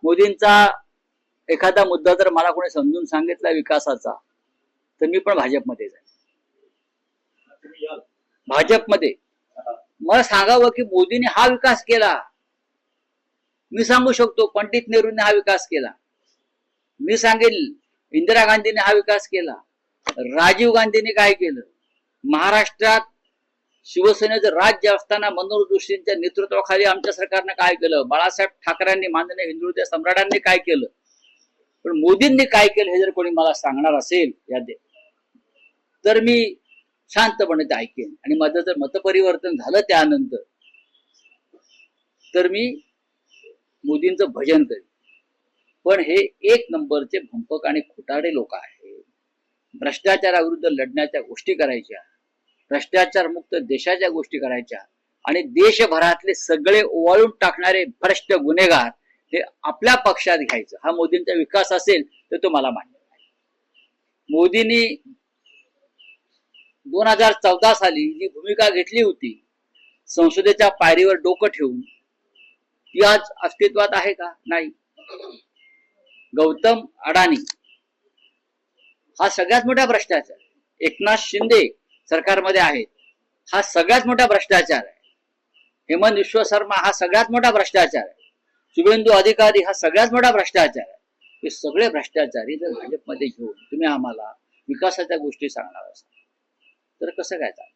मोदींचा एखादा मुद्दा जर मला कोणी समजून सांगितला विकासाचा तर मी पण भाजपमध्ये जाईल. भाजपमध्ये मला सांगावं की मोदींनी हा विकास केला. मी सांगू शकतो पंडित नेहरूंनी हा विकास केला. मी सांगेल इंदिरा गांधीने हा विकास केला. राजीव गांधीने काय केलं. महाराष्ट्रात शिवसेनेचं राज्य असताना मनोहर जोशींच्या नेतृत्वाखाली आमच्या सरकारनं काय केलं. बाळासाहेब ठाकरेंनी माननीय हिंदुत्व सम्राटांनी काय केलं. पण मोदींनी काय केलं हे जर कोणी मला सांगणार असेल या तर मी शांतपणे ते ऐकेन. आणि माझं जर मतपरिवर्तन झालं त्यानंतर तर मी मोदींचं भजन करेन. पण हे एक नंबरचे भंपक आणि खोटारडे लोक आहेत. भ्रष्टाचाराविरुद्ध लढण्याच्या गोष्टी करायच्या, भ्रष्टाचार मुक्त देशाच्या गोष्टी करायच्या आणि देशभरातले सगळे ओवाळून टाकणारे भ्रष्ट गुन्हेगार हे आपल्या पक्षात घ्यायचं हा मोदींचा विकास असेल तर तो मला मान्य नाही. मोदींनी 2014 साली जी भूमिका घेतली होती संसदेच्या पायरीवर डोकं ठेवून ती आज अस्तित्वात आहे का. नाही. गौतम अडाणी हा सगळ्यात मोठा भ्रष्टाचार. एकनाथ शिंदे सरकारमध्ये आहेत हा सगळ्यात मोठा भ्रष्टाचार आहे. हेमंत विश्व शर्मा हा सगळ्यात मोठा भ्रष्टाचार आहे. शुभेंदू अधिकारी हा सगळ्यात मोठा भ्रष्टाचार आहे. हे सगळे भ्रष्टाचारी जर भाजपमध्ये घेऊन तुम्ही आम्हाला विकासाच्या गोष्टी सांगणार असाल तर कसं काय चालतं.